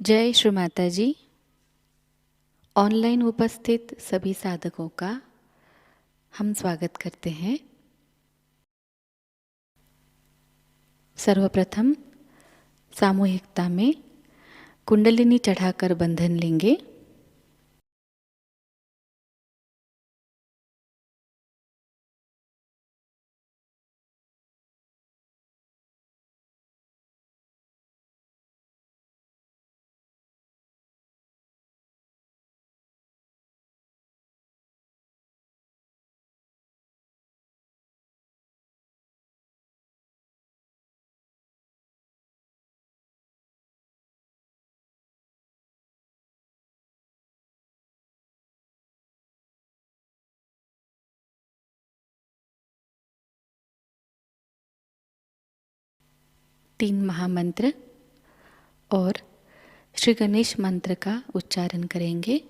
जय श्री माताजी। ऑनलाइन उपस्थित सभी साधकों का हम स्वागत करते हैं। सर्वप्रथम सामूहिकता में कुंडलिनी चढ़ाकर बंधन लेंगे। तीन महामंत्र और श्री गणेश मंत्र का उच्चारण करेंगे।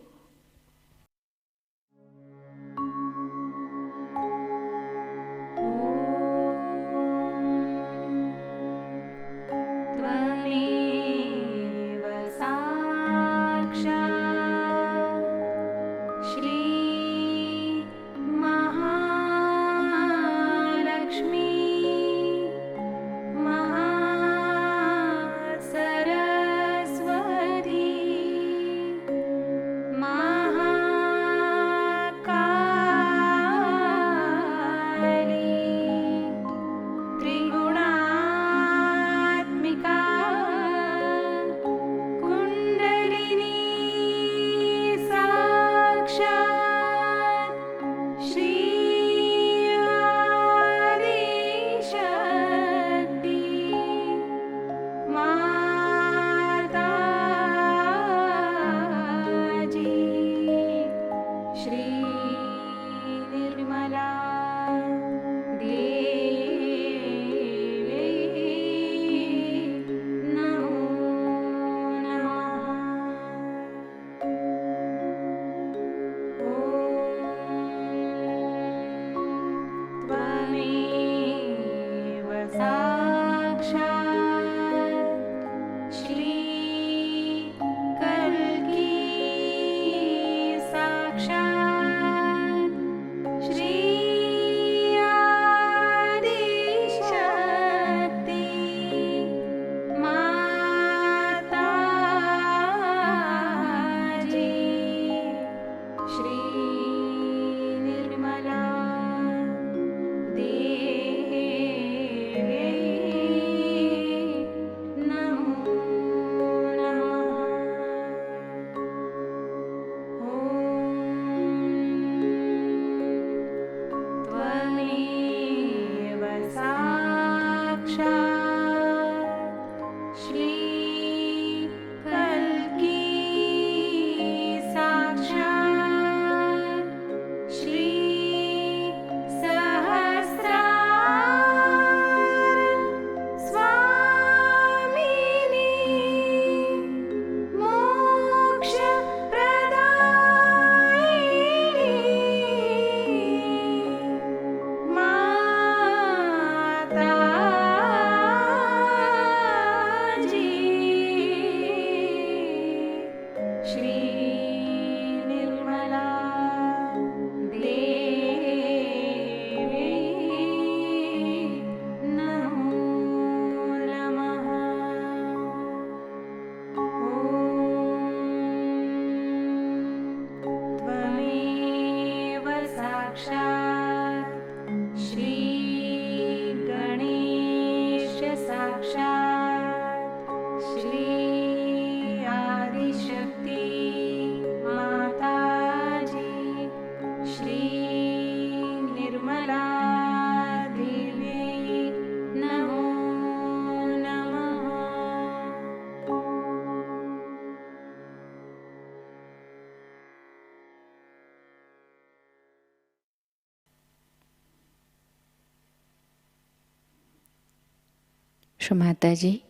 श्री माताजी,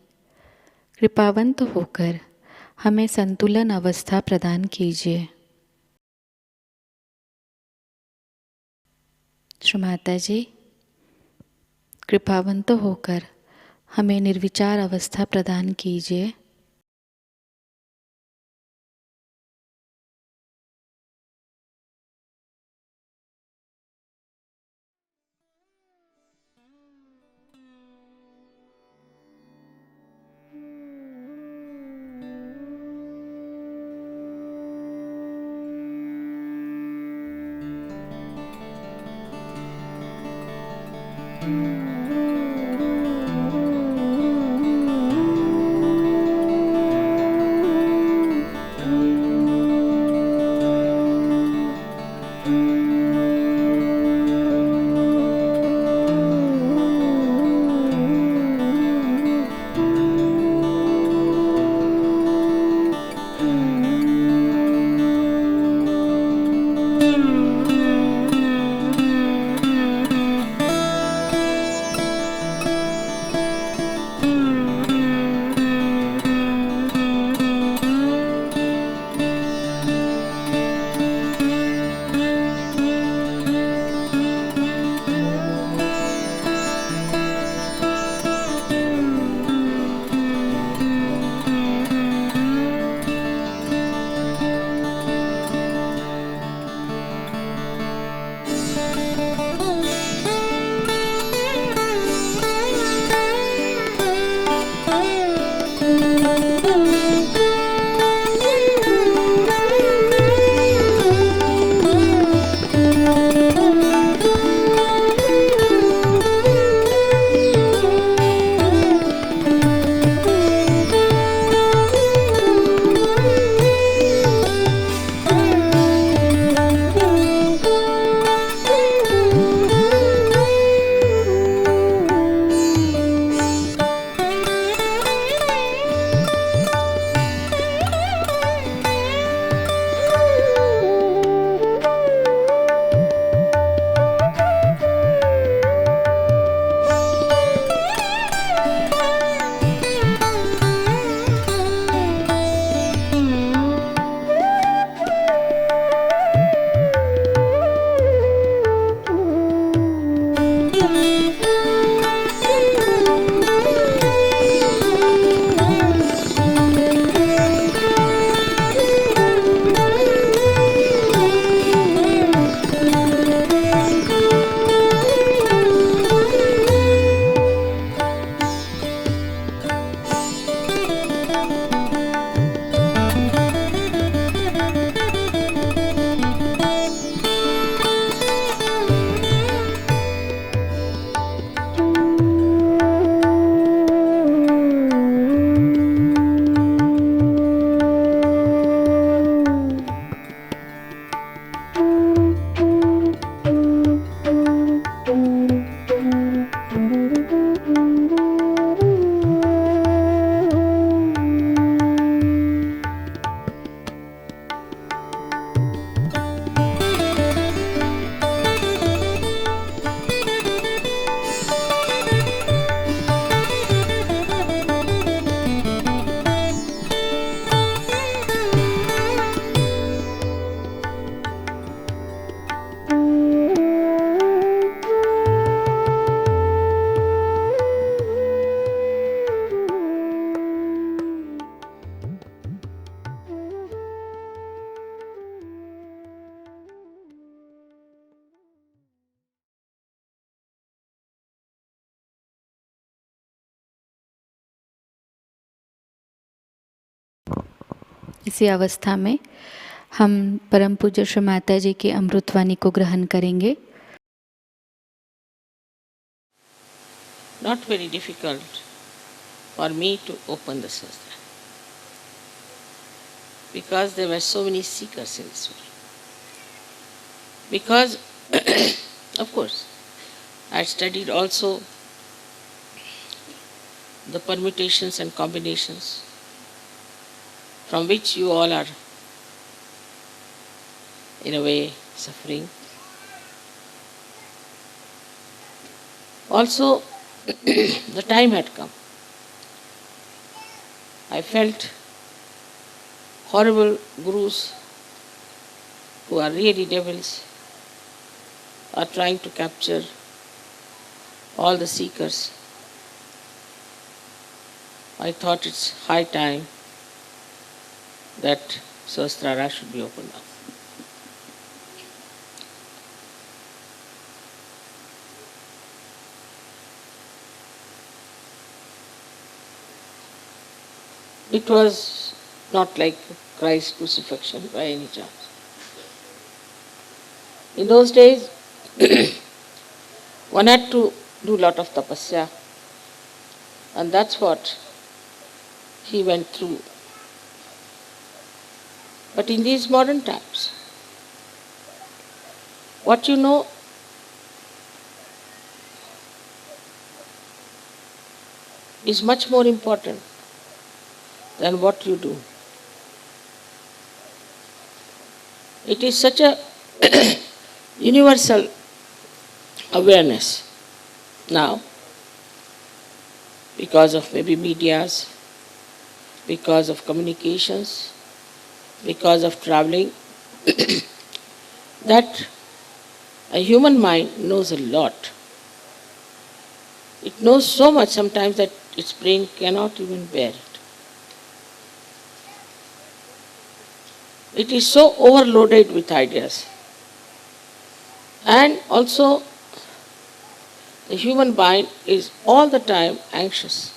कृपावंत होकर हमें संतुलन अवस्था प्रदान कीजिए। श्री माताजी, कृपावंत होकर हमें निर्विचार अवस्था प्रदान कीजिए। इसी अवस्था में हम परम पूज्य श्री माताजी की अमृतवाणी को ग्रहण करेंगे। Not very difficult for me to open the Sahasrara because there were so many seekers in this world. Because, of course, I studied also the permutations and combinations from which you all are, in a way, suffering. Also, the time had come. I felt horrible gurus who are really devils are trying to capture all the seekers. I thought it's high time that Sahasrara should be opened up. It was not like Christ's crucifixion by any chance. In those days, one had to do a lot of tapasya, and that's what he went through. But in these modern times, what you know is much more important than what you do. It is such a universal awareness now, because of maybe medias, because of communications, because of traveling, that a human mind knows a lot. It knows so much sometimes that its brain cannot even bear it. It is so overloaded with ideas. And also, the human mind is all the time anxious.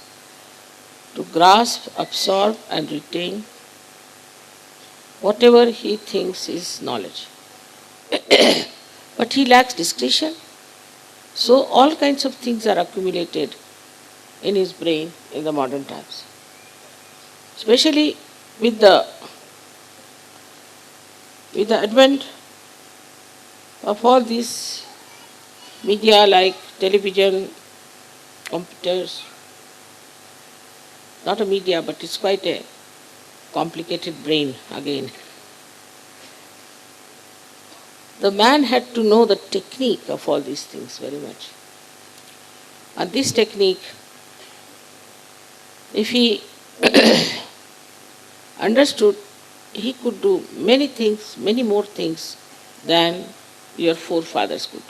to grasp, absorb, and retain whatever he thinks is knowledge. But he lacks discretion, so all kinds of things are accumulated in his brain in the modern times. Especially with the advent of all these media like television, computers, not a media, but it's quite a complicated brain again. The man had to know the technique of all these things very much. And this technique, if he understood, he could do many things, many more things than your forefathers could.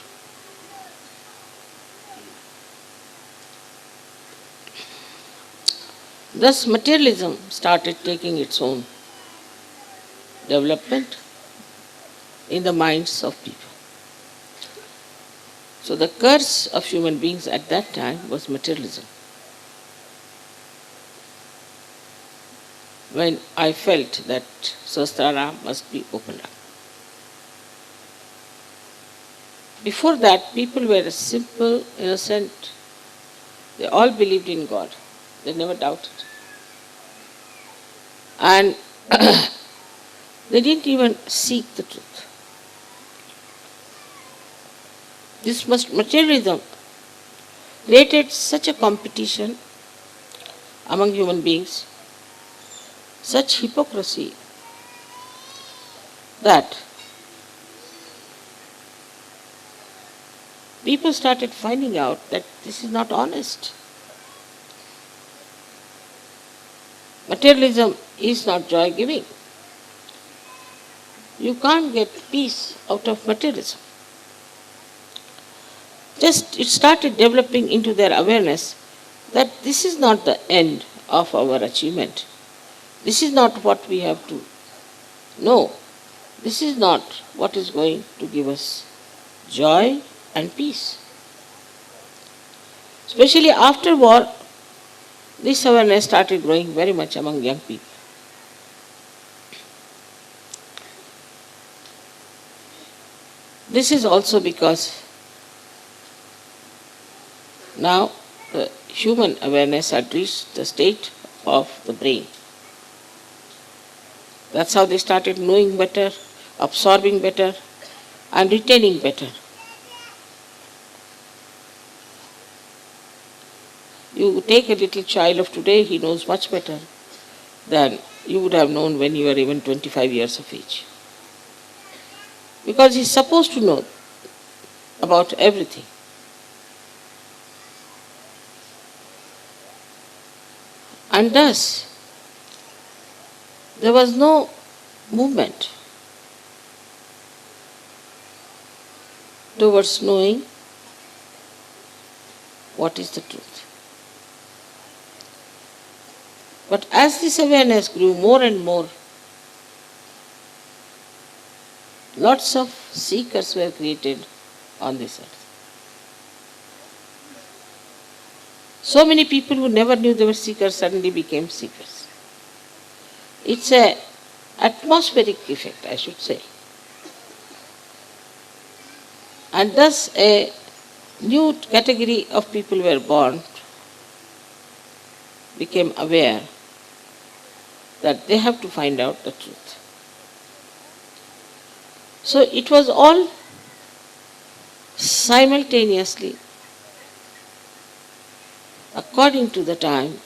Thus, materialism started taking its own development in the minds of people. So, the curse of human beings at that time was materialism. When I felt that Sahasrara must be opened up. Before that, people were simple, innocent. They all believed in God. They never doubted. And they didn't even seek the truth. This materialism created such a competition among human beings, such hypocrisy, that people started finding out that this is not honest. Materialism is not joy giving. You can't get peace out of materialism. Just it started developing into their awareness that this is not the end of our achievement. This is not what we have to know. This is not what is going to give us joy and peace. Especially after war, this awareness started growing very much among young people. This is also because now the human awareness had reached the state of the brain. That's how they started knowing better, absorbing better, and retaining better. You take a little child of today, he knows much better than you would have known when you were even 25 years of age. Because he's supposed to know about everything. And thus, there was no movement towards knowing what is the truth. But as this awareness grew more and more, lots of seekers were created on this earth. So many people who never knew they were seekers suddenly became seekers. It's an atmospheric effect, I should say. And thus a new category of people were born, became aware that they have to find out the truth. So it was all simultaneously, according to the time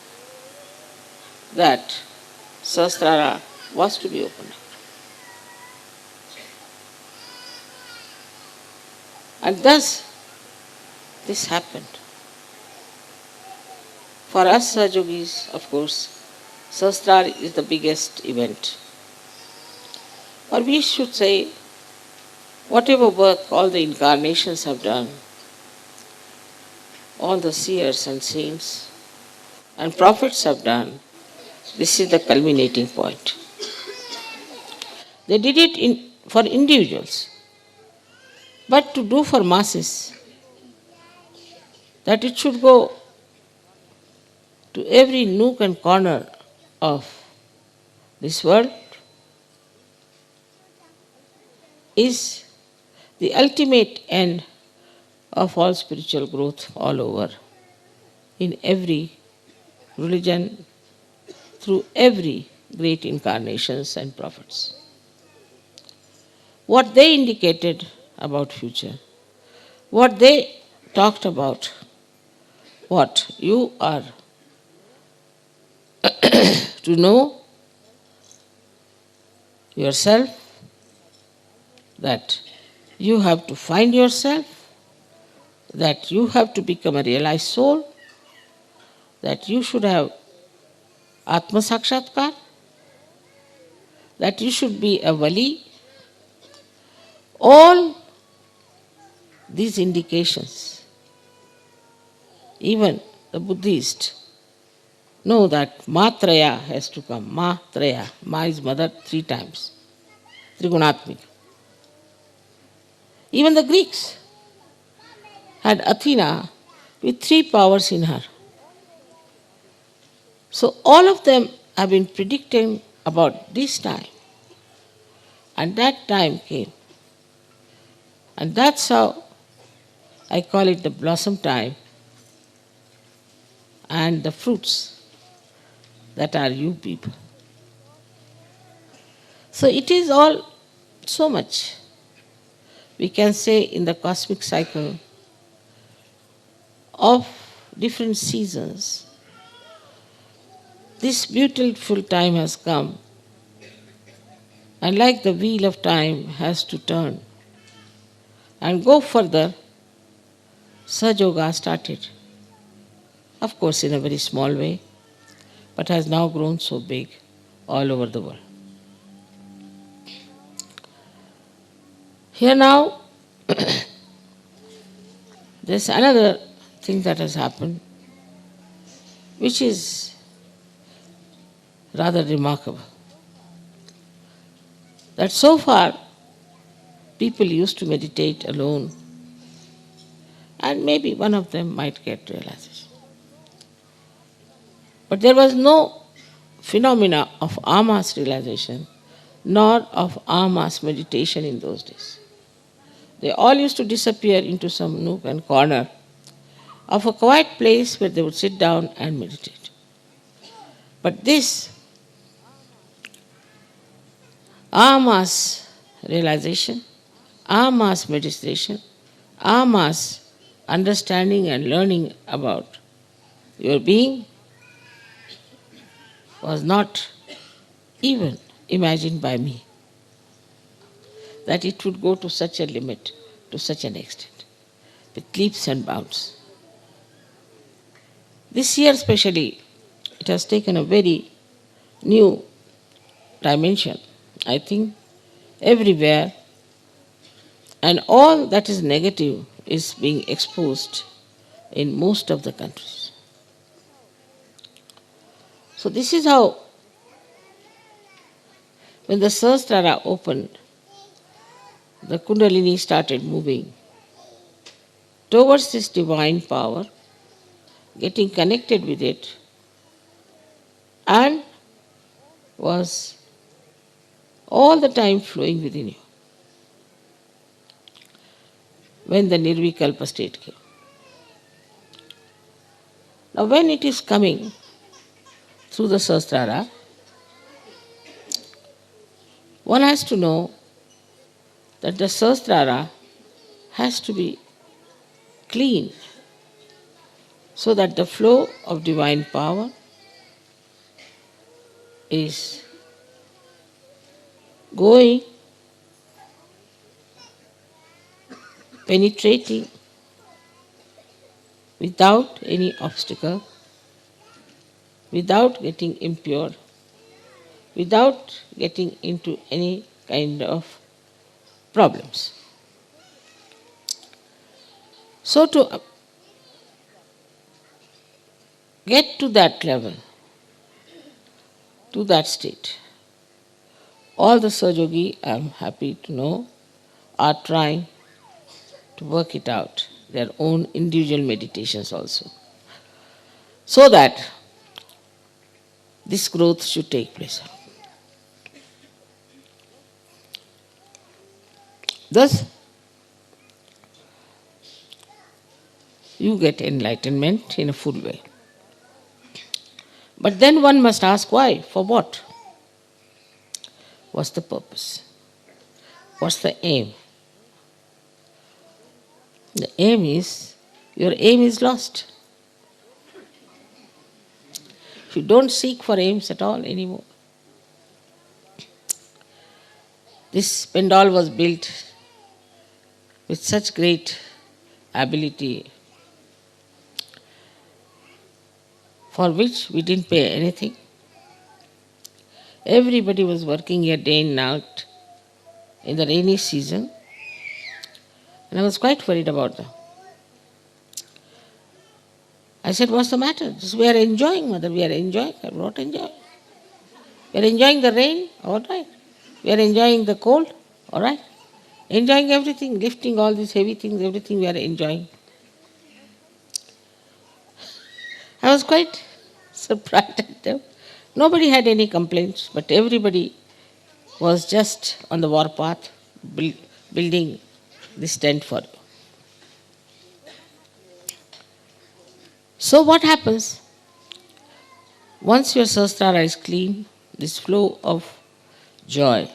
that Sahasrara was to be opened up. And thus, this happened. For us Sahajogis, of course, Sahasrara is the biggest event. Or we should say, whatever work all the incarnations have done, all the seers and saints and prophets have done, this is the culminating point. They did it for individuals, but to do for masses, that it should go to every nook and corner of this world is the ultimate end of all spiritual growth all over, in every religion, through every great incarnations and prophets. What they indicated about future, what they talked about, what you are to know yourself, that you have to find yourself, that you have to become a realized soul, that you should have Atma Sakshatkar, that you should be a Vali. All these indications, even the Buddhist know that Matraya has to come. Matraya. Ma is mother 3 times. Trigunatmika. Even the Greeks had Athena with 3 powers in her. So all of them have been predicting about this time. And that time came. And that's how I call it the blossom time and the fruits that are you people. So it is all so much, we can say, in the cosmic cycle of different seasons. This beautiful time has come, and like the wheel of time has to turn and go further, Sahajayoga started. Of course, in a very small way, but has now grown so big all over the world. Here now, there's another thing that has happened, which is rather remarkable. That so far, people used to meditate alone, and maybe one of them might get realization. But there was no phenomena of amas realization, nor of amas meditation in those days. They all used to disappear into some nook and corner of a quiet place where they would sit down and meditate. But this amas realization, amas meditation, amas understanding and learning about your being was not even imagined by me, that it would go to such a limit, to such an extent, with leaps and bounds. This year especially, it has taken a very new dimension, I think, everywhere, and all that is negative is being exposed in most of the countries. So this is how, when the Sahasrara opened, the Kundalini started moving towards this divine power, getting connected with it, and was all the time flowing within you. When the Nirvikalpa state came. Now when it is coming through the Sahasrara, one has to know that the Sahasrara has to be clean so that the flow of divine power is going, penetrating without any obstacle, without getting impure, without getting into any kind of problems. So to get to that level, to that state, all the Sahajogi, I am happy to know, are trying to work it out, their own individual meditations also, so that this growth should take place. Thus, you get enlightenment in a full way. But then one must ask why, for what? What's the purpose? What's the aim? The aim is, your aim is lost. You don't seek for aims at all anymore. This pandal was built with such great ability, for which we didn't pay anything. Everybody was working here day and night in the rainy season, and I was quite worried about them. I said, what's the matter? We are enjoying, Mother, we are enjoying. I'm not enjoying. We are enjoying the rain, all right. We are enjoying the cold, all right. Enjoying everything, lifting all these heavy things, everything we are enjoying. I was quite surprised at them. Nobody had any complaints, but everybody was just on the warpath, building this tent for you. So what happens? Once your Sahasrara is clean, this flow of joy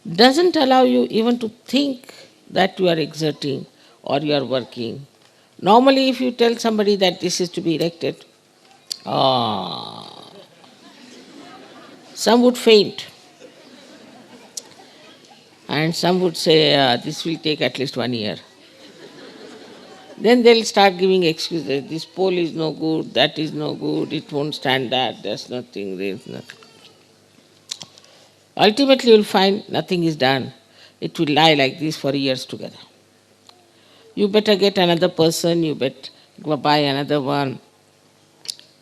doesn't allow you even to think that you are exerting or you are working. Normally, if you tell somebody that this is to be erected, some would faint. And some would say, this will take at least 1 year. Then they'll start giving excuses. This pole is no good, that is no good, it won't stand that, there's nothing, there's nothing. Ultimately, you'll find nothing is done. It will lie like this for years together. You better get another person, you better go buy another one.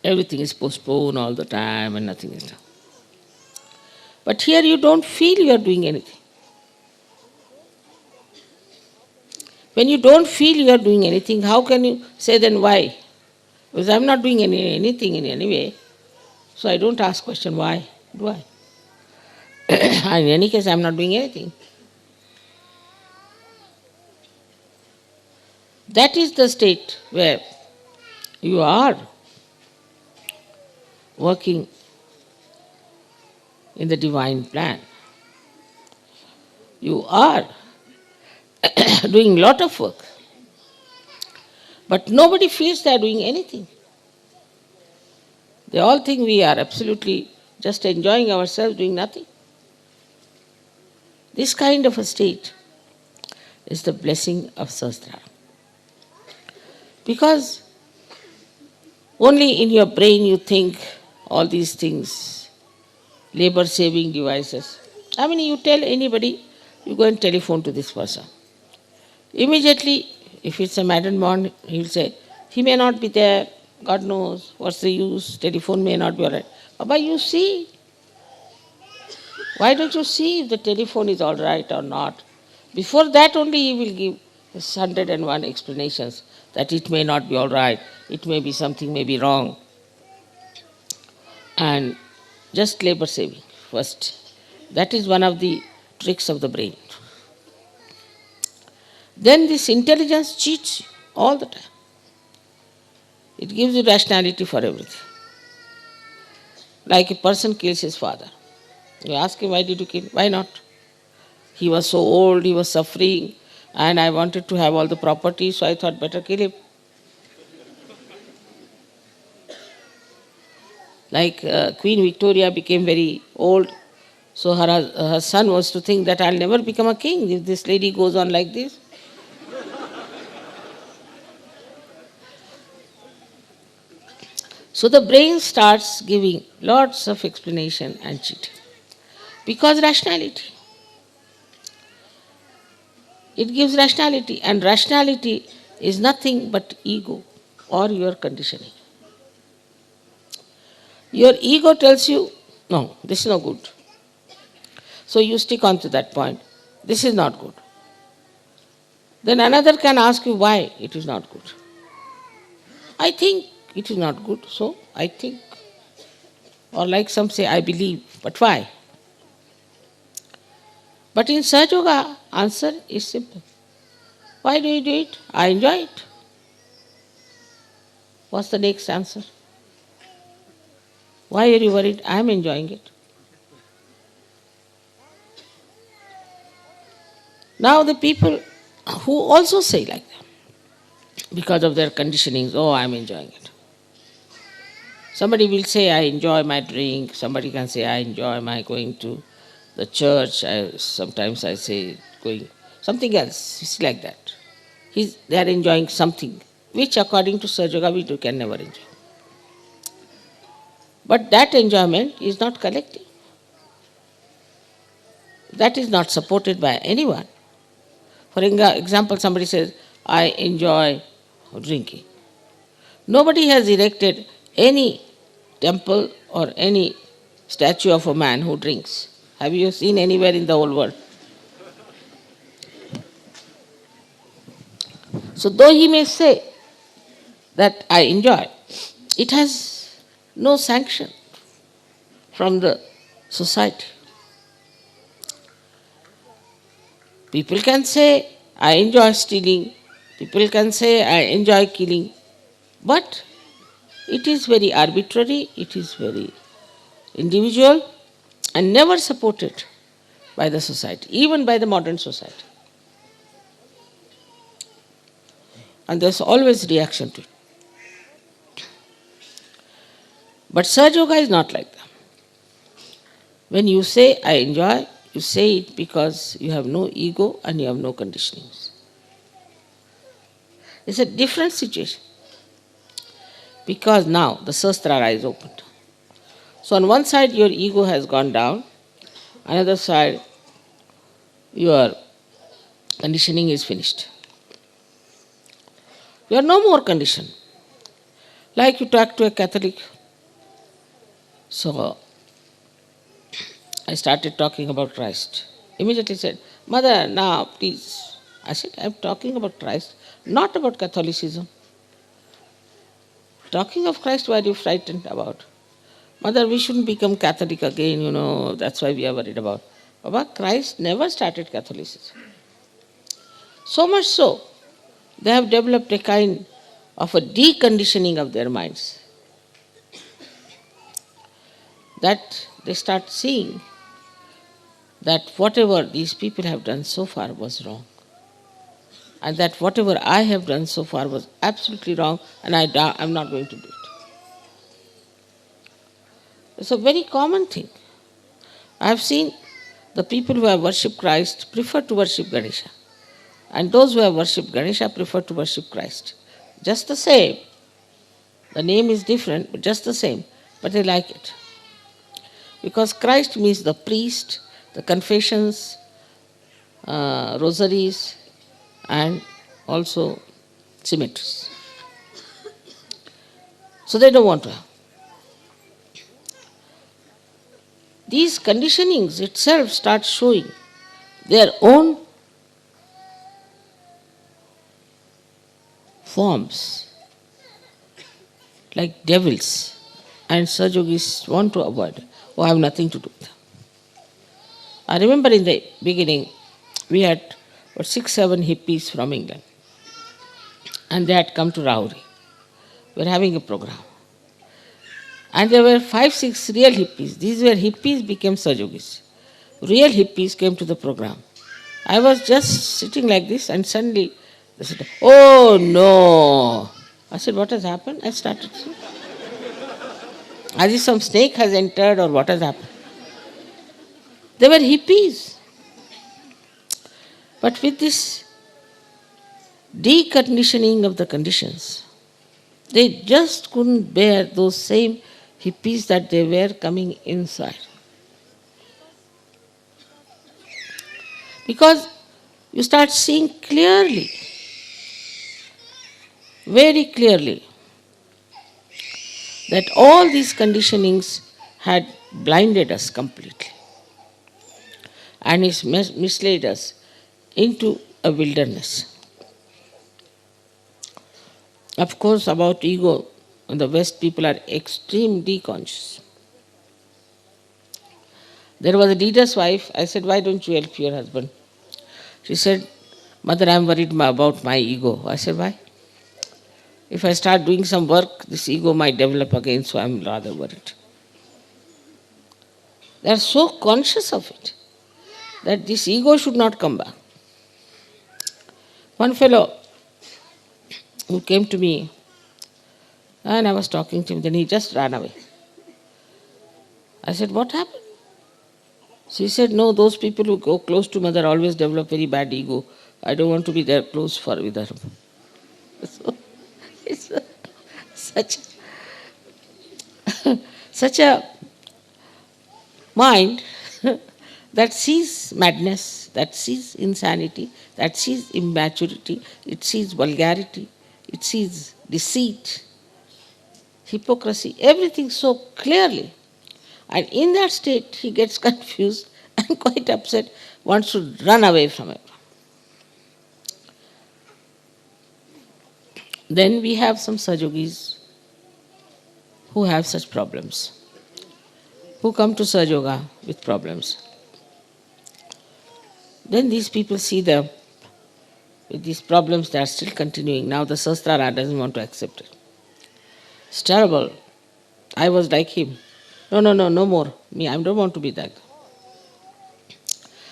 Everything is postponed all the time and nothing is done. But here you don't feel you are doing anything. When you don't feel you are doing anything, how can you say then why? Because I'm not doing anything in any way. So I don't ask question why, do I? In any case, I'm not doing anything. That is the state where you are working in the divine plan. You are doing lot of work. But nobody feels they are doing anything. They all think we are absolutely just enjoying ourselves, doing nothing. This kind of a state is the blessing of Sahasrara. Because only in your brain you think all these things, labor-saving devices. I mean, you tell anybody, you go and telephone to this person. Immediately, if it's a madden bond, he'll say, he may not be there, God knows, what's the use, telephone may not be all right. But you see, why don't you see if the telephone is all right or not? Before that only he will give 101 explanations that it may not be all right, it may be something may be wrong. And just labor saving first. That is one of the tricks of the brain. Then this intelligence cheats you all the time. It gives you rationality for everything. Like a person kills his father. You ask him, why did you kill him? Why not? He was so old, he was suffering, and I wanted to have all the property, so I thought better kill him. Like Queen Victoria became very old, so her son was to think that I'll never become a king if this lady goes on like this. So the brain starts giving lots of explanation and cheating. Because rationality. It gives rationality, and rationality is nothing but ego or your conditioning. Your ego tells you, no, this is not good. So you stick on to that point. This is not good. Then another can ask you why it is not good. I think it is not good, so I think. Or like some say, I believe. But why? But in Sahajayoga, answer is simple. Why do you do it? I enjoy it. What's the next answer? Why are you worried? I am enjoying it. Now the people who also say like that, because of their conditionings, oh, I am enjoying it. Somebody will say, I enjoy my drink. Somebody can say, I enjoy my going to the church. Sometimes I say, going, something else. It's like that. They are enjoying something, which according to Sahajayoga we can never enjoy. But that enjoyment is not collective. That is not supported by anyone. For example, somebody says, I enjoy drinking. Nobody has erected any temple or any statue of a man who drinks. Have you seen anywhere in the whole world? So though he may say that I enjoy, it has no sanction from the society. People can say, I enjoy stealing. People can say, I enjoy killing. But it is very arbitrary, it is very individual, and never supported by the society, even by the modern society. And there's always reaction to it. But Sahajayoga is not like that. When you say, I enjoy, you say it because you have no ego and you have no conditionings. It's a different situation. Because now the Sahasrara is opened. So on one side your ego has gone down, another side your conditioning is finished. You are no more conditioned. Like you talk to a Catholic. So I started talking about Christ. Immediately said, Mother, now please. I said, I'm talking about Christ, not about Catholicism. Talking of Christ, what are you frightened about? Mother, we shouldn't become Catholic again, that's why we are worried about. Baba, Christ never started Catholicism. So much so, they have developed a kind of a deconditioning of their minds. That they start seeing that whatever these people have done so far was wrong. And that whatever I have done so far was absolutely wrong, and I'm not going to do it. It's a very common thing. I have seen the people who have worshipped Christ prefer to worship Ganesha. And those who have worshipped Ganesha prefer to worship Christ. Just the same. The name is different, but just the same. But they like it. Because Christ means the priest, the confessions, rosaries, and also cemeteries. So they don't want to have. These conditionings itself start showing their own forms, like devils, and Sahajogis want to avoid. Oh, I have nothing to do with them. I remember in the beginning, we had 6-7 hippies from England, and they had come to Rahuri. We were having a program. And there were 5-6 real hippies. These were hippies became Sahajogis. Real hippies came to the program. I was just sitting like this, and suddenly they said, oh no. I said, what has happened? I started saying, as if some snake has entered or what has happened. They were hippies. But with this deconditioning of the conditions, they just couldn't bear those same hippies that they were coming inside. Because you start seeing clearly, very clearly, that all these conditionings had blinded us completely and it's misled us into a wilderness. Of course, about ego, in the West people are extremely conscious. There was a leader's wife. I said, why don't you help your husband? She said, Mother, I'm worried about my ego. I said, why? If I start doing some work, this ego might develop again, so I'm rather worried. They are so conscious of it that this ego should not come back. One fellow who came to me and I was talking to him, then he just ran away. I said, what happened? She said, no, those people who go close to mother always develop very bad ego. I don't want to be there close for with her. So it's such such a mind that sees madness, that sees insanity, that sees immaturity, it sees vulgarity, it sees deceit, hypocrisy, everything so clearly. And in that state, he gets confused and quite upset, wants to run away from it. Then we have some Sahajogis who have such problems, who come to Sahaja with problems. Then these people see them with these problems, they are still continuing. Now the Sahasrara doesn't want to accept it. It's terrible. I was like him. No more. Me, I don't want to be that.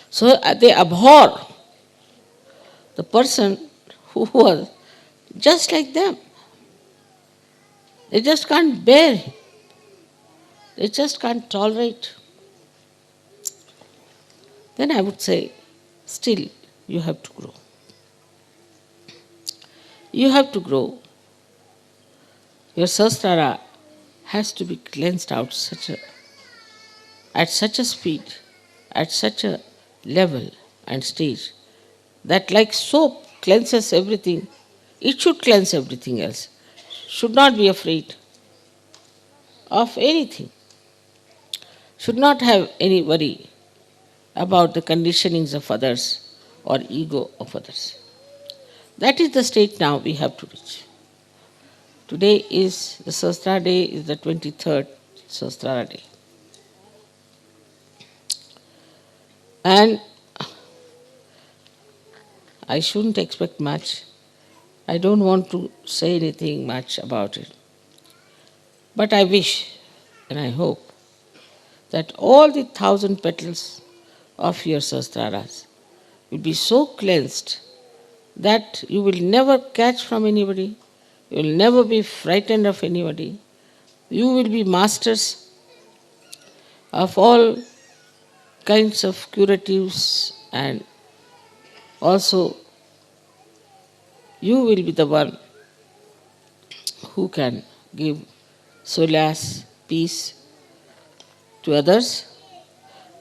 So they abhor the person who was just like them. They just can't bear him. They just can't tolerate. Then I would say, still, you have to grow. You have to grow. Your Sahasrara has to be cleansed out at such a speed, at such a level and stage, that like soap cleanses everything, it should cleanse everything else. Should not be afraid of anything. Should not have any worry about the conditionings of others or ego of others. That is the state now we have to reach. Today is the Sahasrara day, is the 23rd Sahasrara day. And I shouldn't expect much. I don't want to say anything much about it. But I wish and I hope that all the 1,000 petals of your Sahasraras will be so cleansed that you will never catch from anybody, you will never be frightened of anybody. You will be masters of all kinds of curatives, and also you will be the one who can give solace, peace to others.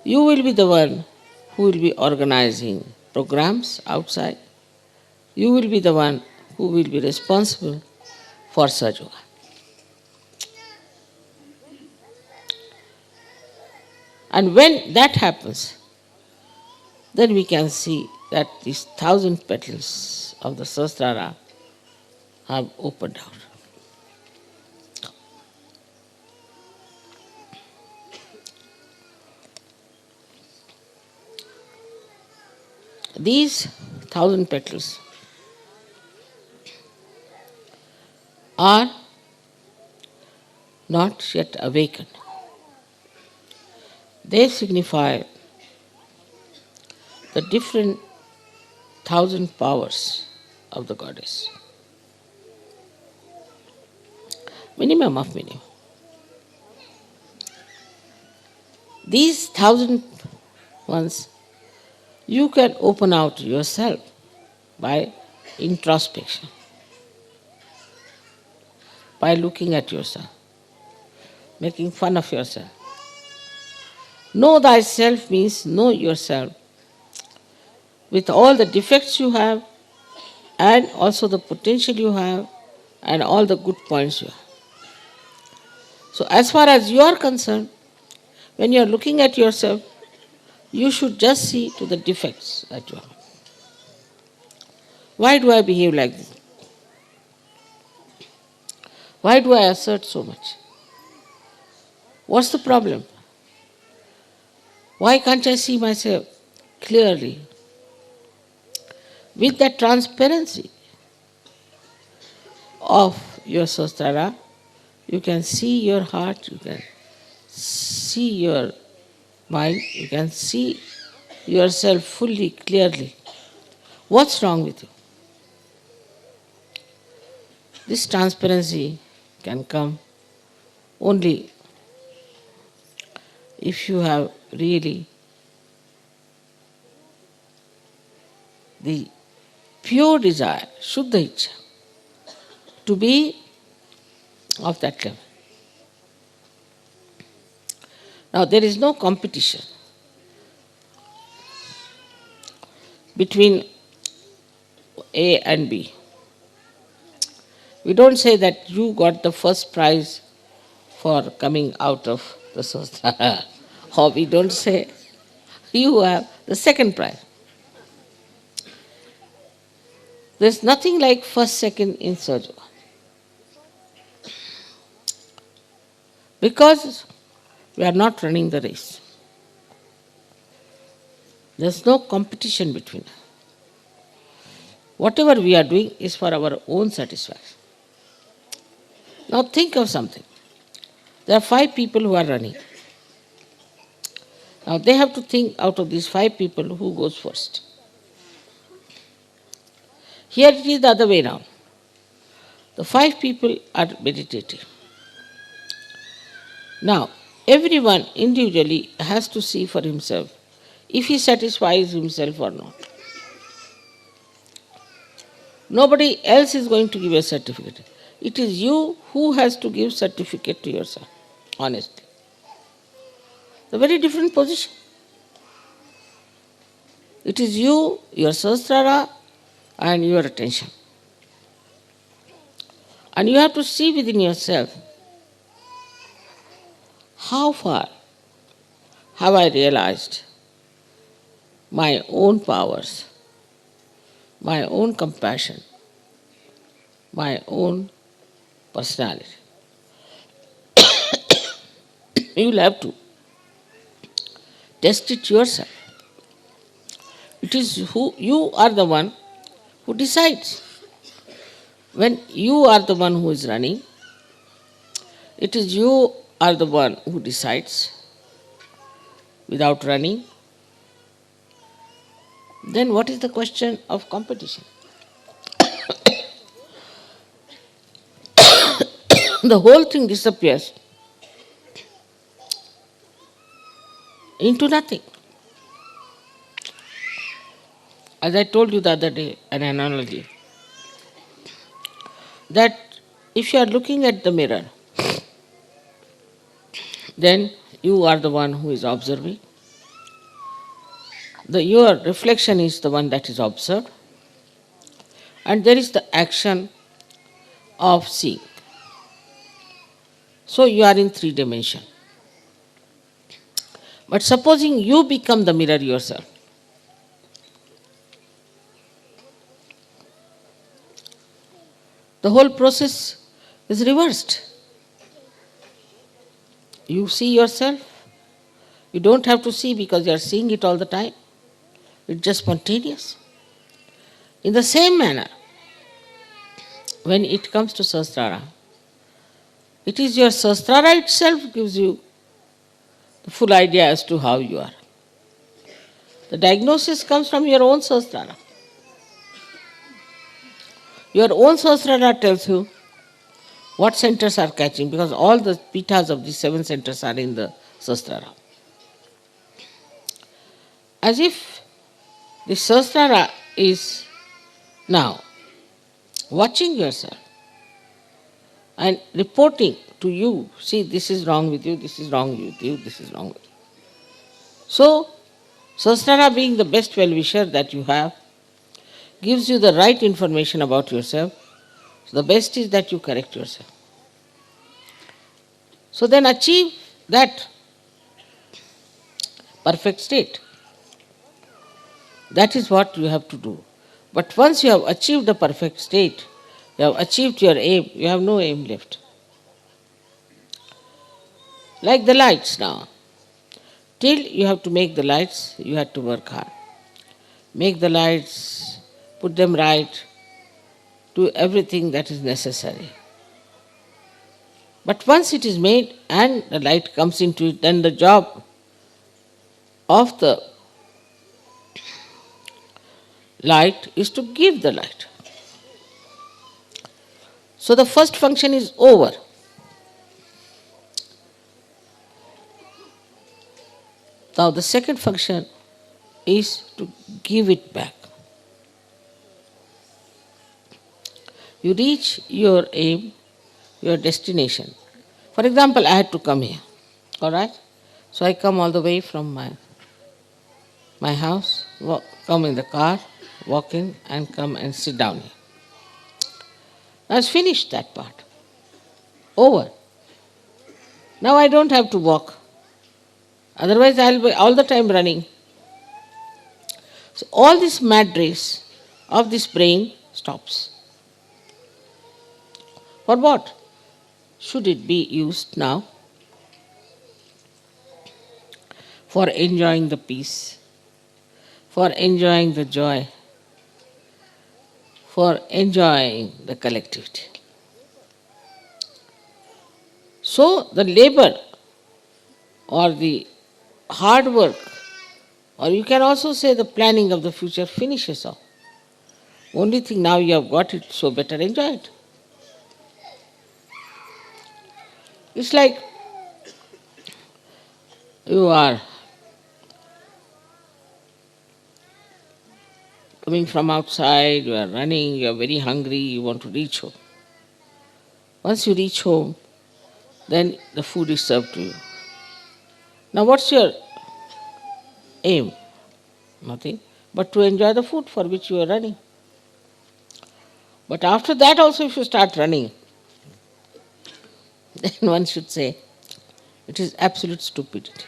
You will be the one who will be organizing programs outside. You will be the one who will be responsible for Sahaja. And when that happens, then we can see that these 1,000 petals of the Sahasrara have opened out. These 1,000 petals are not yet awakened. They signify the different 1,000 powers of the goddess. Minimum of minimum. These 1,000 ones you can open out yourself by introspection, by looking at yourself, making fun of yourself. Know thyself means know yourself with all the defects you have and also the potential you have and all the good points you have. So as far as you are concerned, when you are looking at yourself, you should just see to the defects that you have. Why do I behave like this? Why do I assert so much? What's the problem? Why can't I see myself clearly? With that transparency of your Sahasrara, you can see your heart, you can see your mind, you can see yourself fully, clearly. What's wrong with you? This transparency can come only if you have really the pure desire, Shuddha Ichcha, to be of that level. Now there is no competition between A and B. We don't say that you got the first prize for coming out of the Sahasrara, or we don't say you have the second prize. There's nothing like first, second in Sahajayoga. Because we are not running the race. There's no competition between us. Whatever we are doing is for our own satisfaction. Now think of something. There are 5 people who are running. Now they have to think out of these 5 people who goes first. Here it is the other way around. The 5 people are meditating. Now, everyone individually has to see for himself if he satisfies himself or not. Nobody else is going to give a certificate. It is you who has to give certificate to yourself, honestly. It's a very different position. It is you, your Sahasrara, and your attention. And you have to see within yourself, how far have I realized my own powers, my own compassion, my own personality. You will have to test it yourself. It is you are the one who decides. When you are the one who is running, it is you are the one who decides without running. Then what is the question of competition? The whole thing disappears into nothing. As I told you the other day, an analogy, that if you are looking at the mirror, then you are the one who is observing. Your reflection is the one that is observed. And there is the action of seeing. So you are in 3 dimensions. But supposing you become the mirror yourself, the whole process is reversed. You see yourself. You don't have to see because you are seeing it all the time. It's just spontaneous. In the same manner, when it comes to Sahasrara, it is your Sahasrara itself gives you the full idea as to how you are. The diagnosis comes from your own Sahasrara. Your own Sahasrara tells you what centers are catching, because all the pitas of these 7 centers are in the Sahasrara. As if the Sahasrara is now watching yourself and reporting to you, see, this is wrong with you, this is wrong with you, this is wrong with you. So, Sahasrara, being the best well-wisher that you have, gives you the right information about yourself. So the best is that you correct yourself. So then achieve that perfect state. That is what you have to do. But once you have achieved the perfect state, you have achieved your aim, you have no aim left. Like the lights now. Still you have to make the lights, you have to work hard. Make the lights, put them right, do everything that is necessary. But once it is made and the light comes into it, then the job of the light is to give the light. So the first function is over. Now the second function is to give it back. You reach your aim, your destination. For example, I had to come here. Alright? So I come all the way from my house, come in the car, walk in and come and sit down here. Now it's finished that part. Over. Now I don't have to walk. Otherwise I'll be all the time running. So all this mad race of this brain stops. For what should it be used now? For enjoying the peace, for enjoying the joy, for enjoying the collectivity. So the labor or the hard work, or you can also say the planning of the future finishes off. Only thing now you have got it, so better enjoy it. It's like you are coming from outside, you are running, you are very hungry, you want to reach home. Once you reach home, then the food is served to you. Now what's your aim? Nothing, but to enjoy the food for which you are running. But after that also if you start running, then one should say it is absolute stupidity.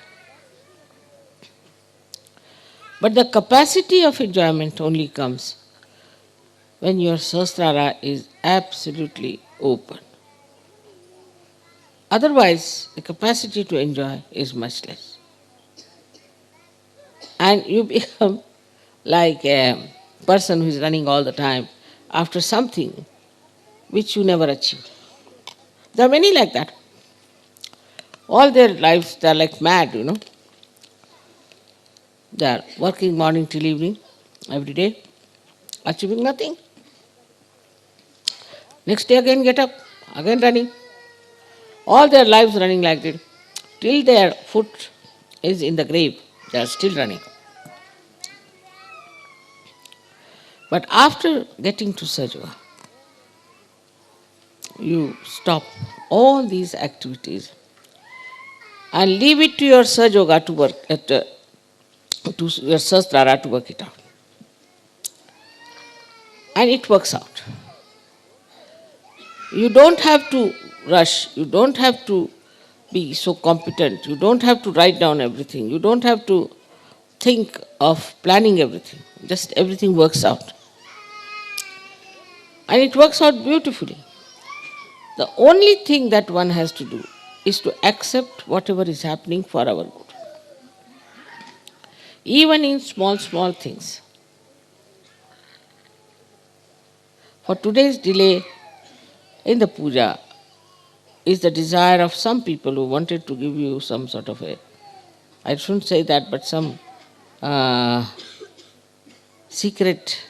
But the capacity of enjoyment only comes when your Sahasrara is absolutely open. Otherwise, the capacity to enjoy is much less. And you become like a person who is running all the time after something which you never achieved. There are many like that. All their lives, they are like mad, They are working morning till evening, every day, achieving nothing. Next day again get up, again running. All their lives running like that. Till their foot is in the grave, they are still running. But after getting to Sahajayoga, you stop all these activities and leave it to your Sahajayoga to work, to your Sahasrara to work it out. And it works out. You don't have to rush, you don't have to be so competent, you don't have to write down everything, you don't have to think of planning everything, just everything works out. And it works out beautifully. The only thing that one has to do is to accept whatever is happening for our good. Even in small, small things. For today's delay in the puja is the desire of some people who wanted to give you some sort of I shouldn't say that, but some secret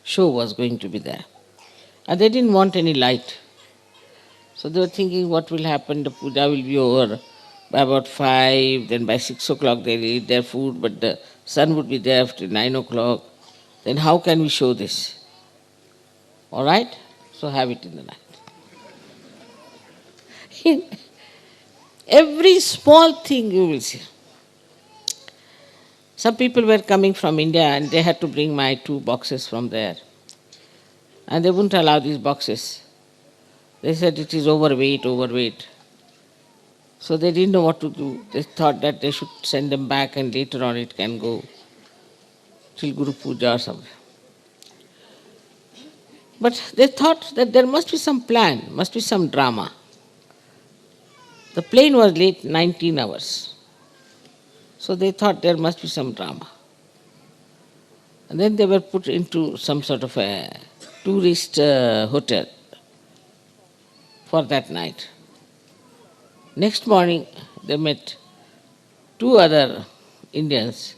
show was going to be there. And they didn't want any light. So they were thinking what will happen, the puja will be over by about 5, then by 6 o'clock they'll eat their food, but the sun would be there after 9 o'clock. Then how can we show this? All right? So have it in the night. In every small thing you will see. Some people were coming from India and they had to bring my 2 boxes from there. And they wouldn't allow these boxes. They said it is overweight. So they didn't know what to do. They thought that they should send them back and later on it can go till Guru Puja or something. But they thought that there must be some plan, must be some drama. The plane was late 19 hours. So they thought there must be some drama. And then they were put into some sort of a tourist hotel for that night. Next morning, they met two other Indians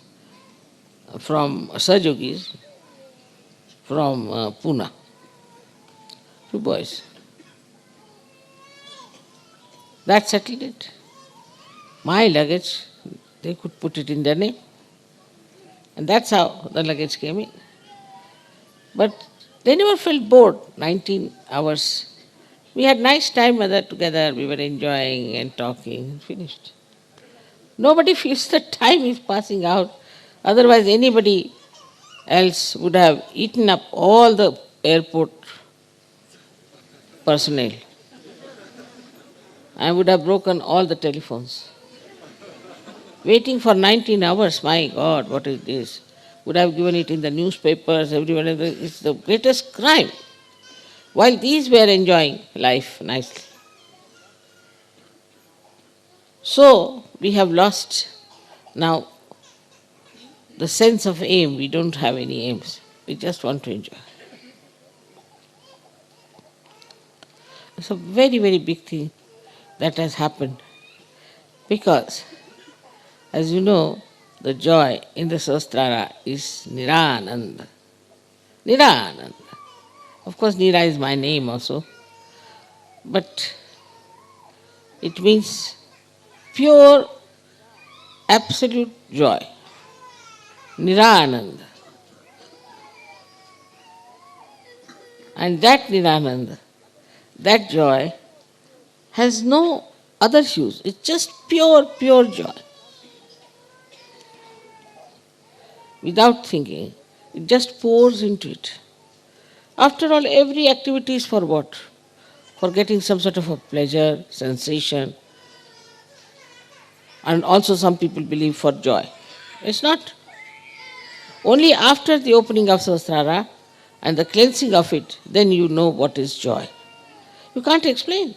from Sahajogis from Pune, two boys. That settled it. My luggage, they could put it in their name. And that's how the luggage came in. But they never felt bored, 19 hours. We had nice time together, we were enjoying and talking, finished. Nobody feels that time is passing out. Otherwise, anybody else would have eaten up all the airport personnel. I would have broken all the telephones. Waiting for 19 hours, my God, what is this? Would have given it in the newspapers, everyone. It's the greatest crime. While these were enjoying life nicely. So, we have lost now the sense of aim. We don't have any aims. We just want to enjoy. It's a very, very big thing that has happened because, as you know, the joy in the Sahasrara is Nirananda. Nirananda. Of course, Nira is my name also, but it means pure, absolute joy. Nirananda. And that Nirananda, that joy, has no other hues. It's just pure, pure joy. Without thinking, it just pours into it. After all, every activity is for what? For getting some sort of a pleasure, sensation, and also some people believe for joy. It's not. Only after the opening of Sahasrara and the cleansing of it, then you know what is joy. You can't explain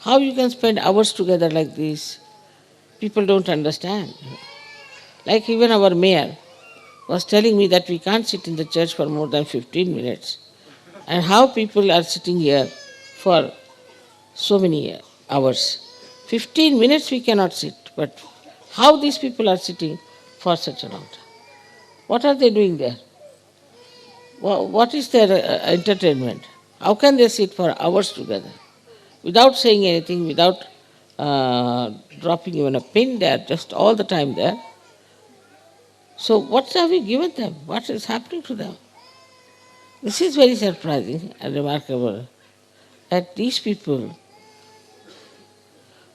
how you can spend hours together like this. People don't understand. Like even our mayor was telling me that we can't sit in the church for more than 15 minutes. And how people are sitting here for so many hours. 15 minutes we cannot sit, but how these people are sitting for such a long time? What are they doing there? What is their entertainment? How can they sit for hours together without saying anything, without dropping even a pin? They are just all the time there. So what have we given them? What is happening to them? This is very surprising and remarkable that these people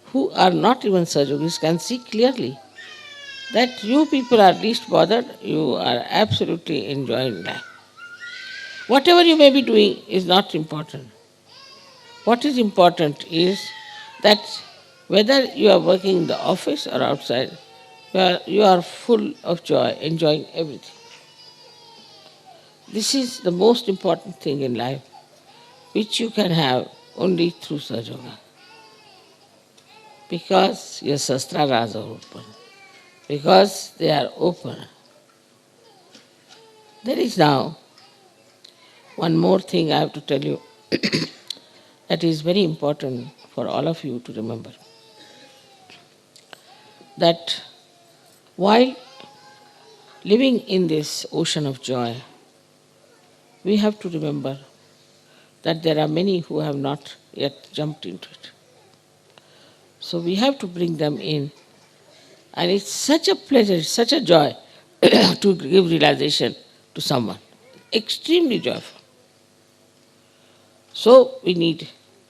who are not even Sahajogis can see clearly that you people are least bothered, you are absolutely enjoying life. Whatever you may be doing is not important. What is important is that whether you are working in the office or outside, you are full of joy, enjoying everything. This is the most important thing in life, which you can have only through Sahajayoga. Because your Sahasraras are open. Because they are open. There is now one more thing I have to tell you that is very important for all of you to remember. That while living in this ocean of joy, we have to remember that there are many who have not yet jumped into it. So we have to bring them in. And it's such a pleasure, such a joy to give realization to someone. Extremely joyful. So we need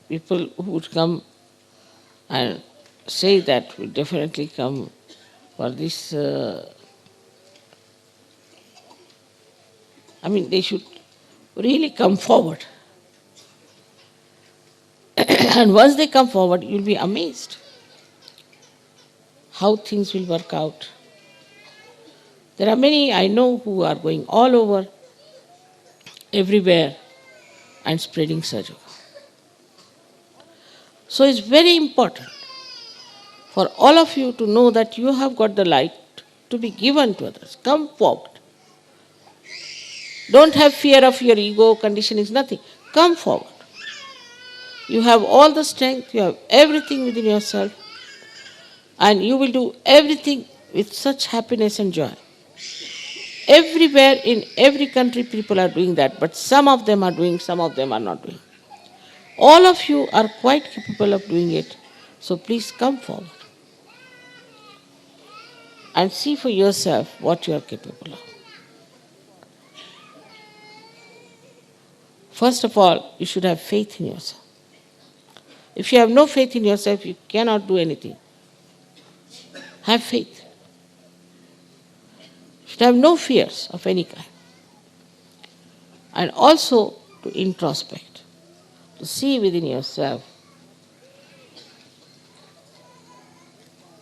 people who would come and say that we definitely come for this. They should really come forward. And once they come forward, you'll be amazed how things will work out. There are many I know who are going all over, everywhere, and spreading Sahajayoga. So it's very important for all of you to know that you have got the light to be given to others. Come forward. Don't have fear of your ego, conditioning, nothing. Come forward. You have all the strength, you have everything within yourself, and you will do everything with such happiness and joy. Everywhere in every country people are doing that, but some of them are doing, some of them are not doing. All of you are quite capable of doing it, so please come forward and see for yourself what you are capable of. First of all, you should have faith in yourself. If you have no faith in yourself, you cannot do anything. Have faith. You should have no fears of any kind. And also to introspect, to see within yourself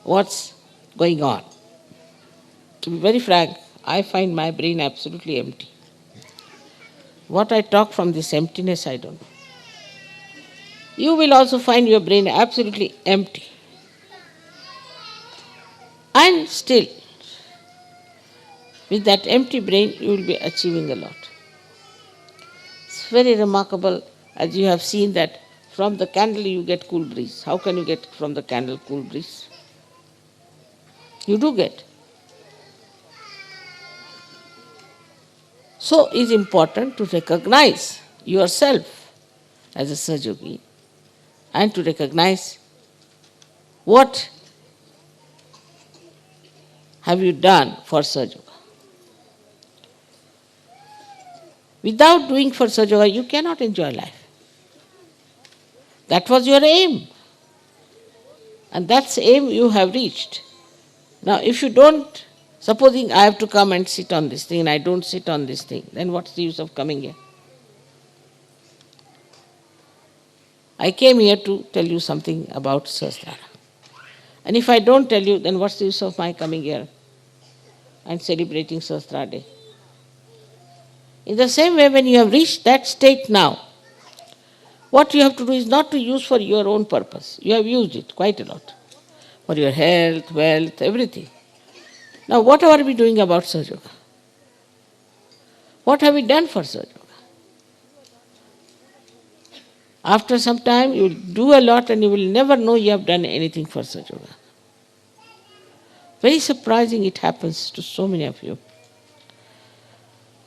what's going on. To be very frank, I find my brain absolutely empty. What I talk from this emptiness, I don't know. You will also find your brain absolutely empty. And still, with that empty brain, you will be achieving a lot. It's very remarkable, as you have seen that from the candle you get cool breeze. How can you get from the candle cool breeze? You do get. So it's important to recognize yourself as a Sahajayogi and to recognize what have you done for Sahajayoga. Without doing for Sahajayoga, you cannot enjoy life. That was your aim. And that's aim you have reached. Now, if you don't, supposing I have to come and sit on this thing and I don't sit on this thing, then what's the use of coming here? I came here to tell you something about Sahasrara. And if I don't tell you, then what's the use of my coming here and celebrating Sahasrara Day? In the same way, when you have reached that state now, what you have to do is not to use for your own purpose. You have used it quite a lot. For your health, wealth, everything. Now, what are we doing about Sahajayoga? What have we done for Sahajayoga? After some time, you will do a lot and you will never know you have done anything for Sahajayoga. Very surprising it happens to so many of you.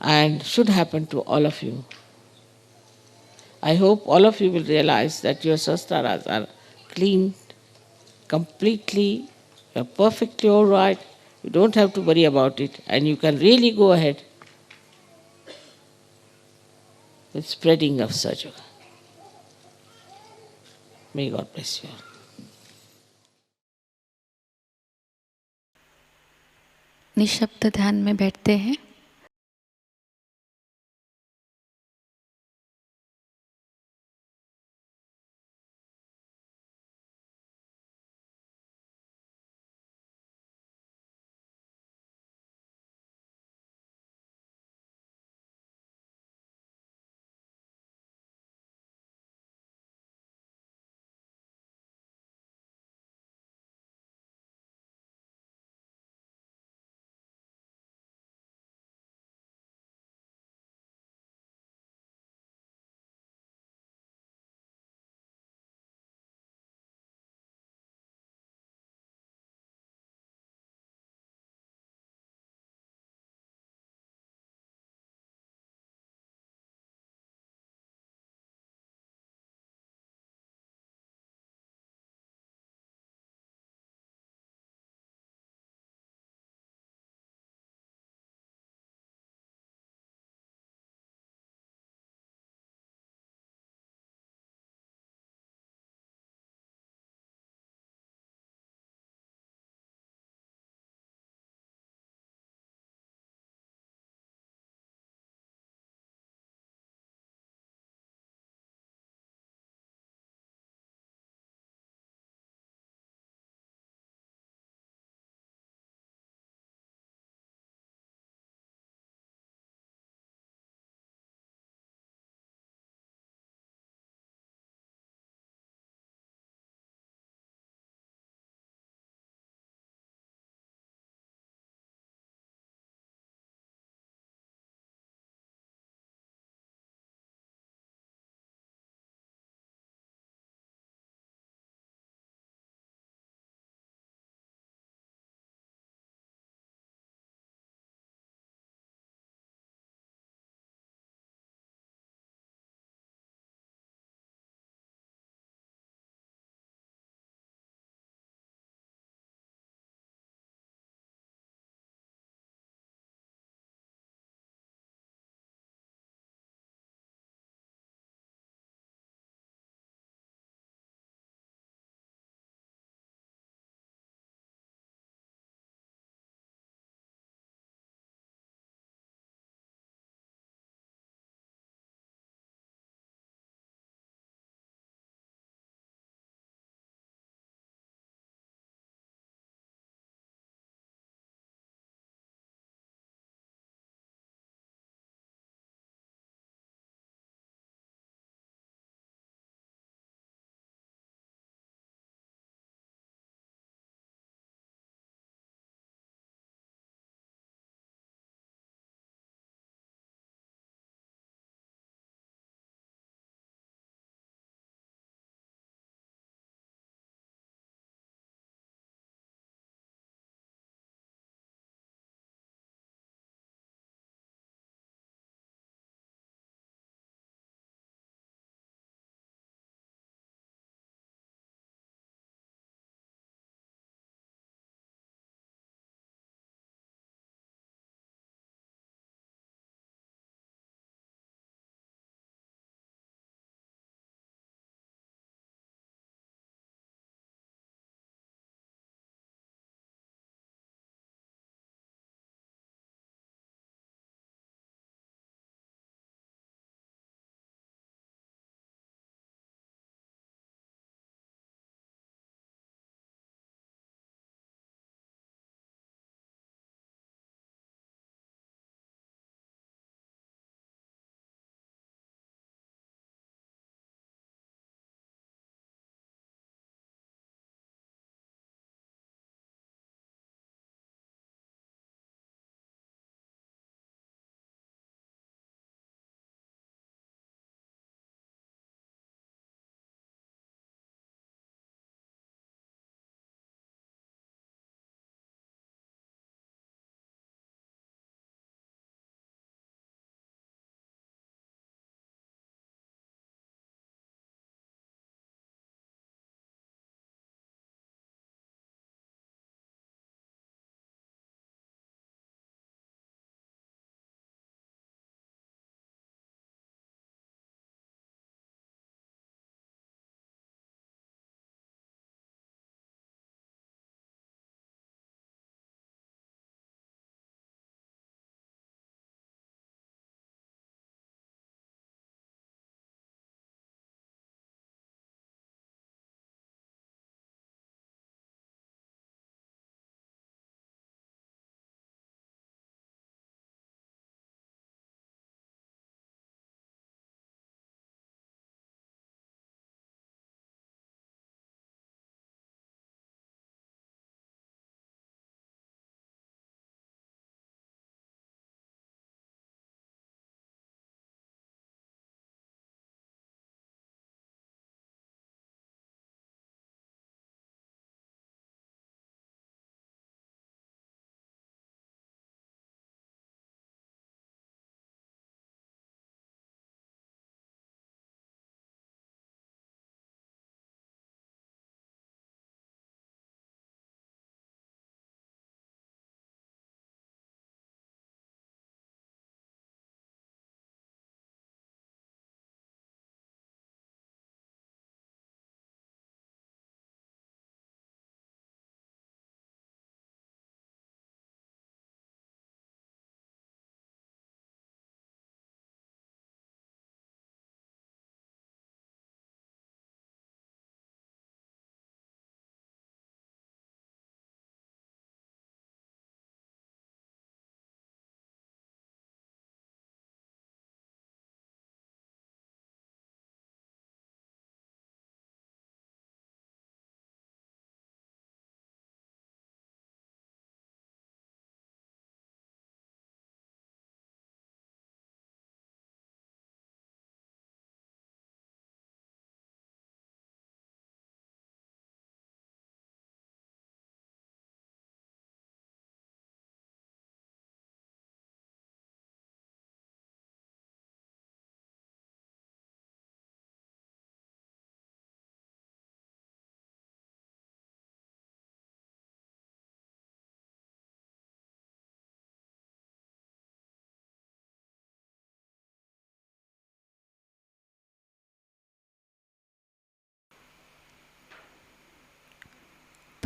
And should happen to all of you. I hope all of you will realize that your Sahasraras are clean, completely, you are perfectly all right. You don't have to worry about it, and you can really go ahead with spreading of Sahajayoga. May God bless you all. निशब्द ध्यान में बैठते हैं।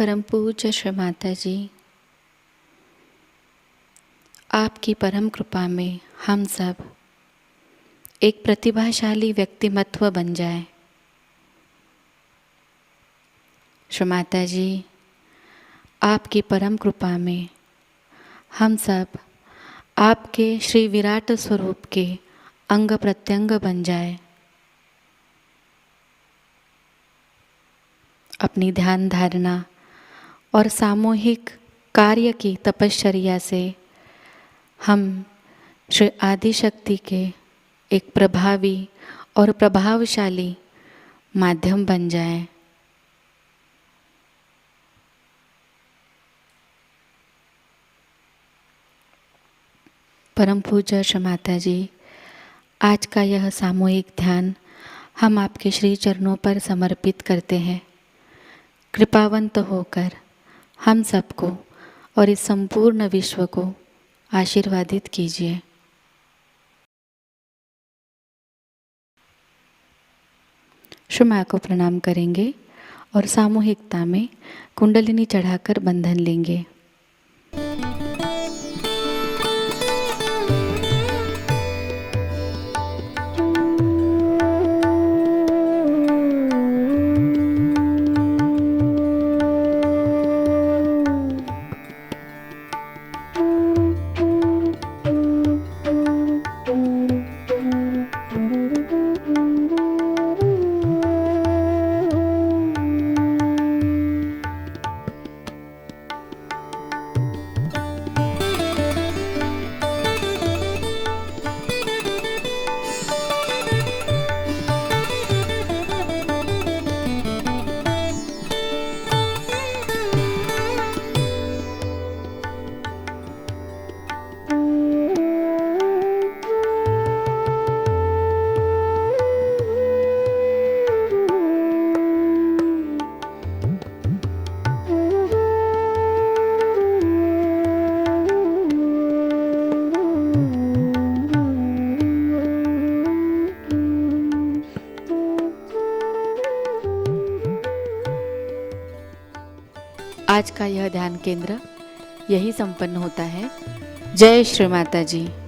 परम पूज्य श्री माताजी, आपकी परम कृपा में हम सब एक प्रतिभाशाली व्यक्तिमत्व बन जाए। श्री माताजी, आपकी परम कृपा में हम सब आपके श्री विराट स्वरूप के अंग प्रत्यंग बन जाए। अपनी ध्यान धारणा और सामूहिक कार्य की तपश्चर्या से हम श्री आदिशक्ति के एक प्रभावी और प्रभावशाली माध्यम बन जाएं। परम पूज्य श्री माताजी, आज का यह सामूहिक ध्यान हम आपके श्री चरणों पर समर्पित करते हैं। कृपावंत होकर हम सबको और इस संपूर्ण विश्व को आशीर्वादित कीजिए। श्री माँ को प्रणाम करेंगे और सामूहिकता में कुंडलिनी चढ़ाकर बंधन लेंगे। आज का यह ध्यान केंद्र यही संपन्न होता है। जय श्री माता जी।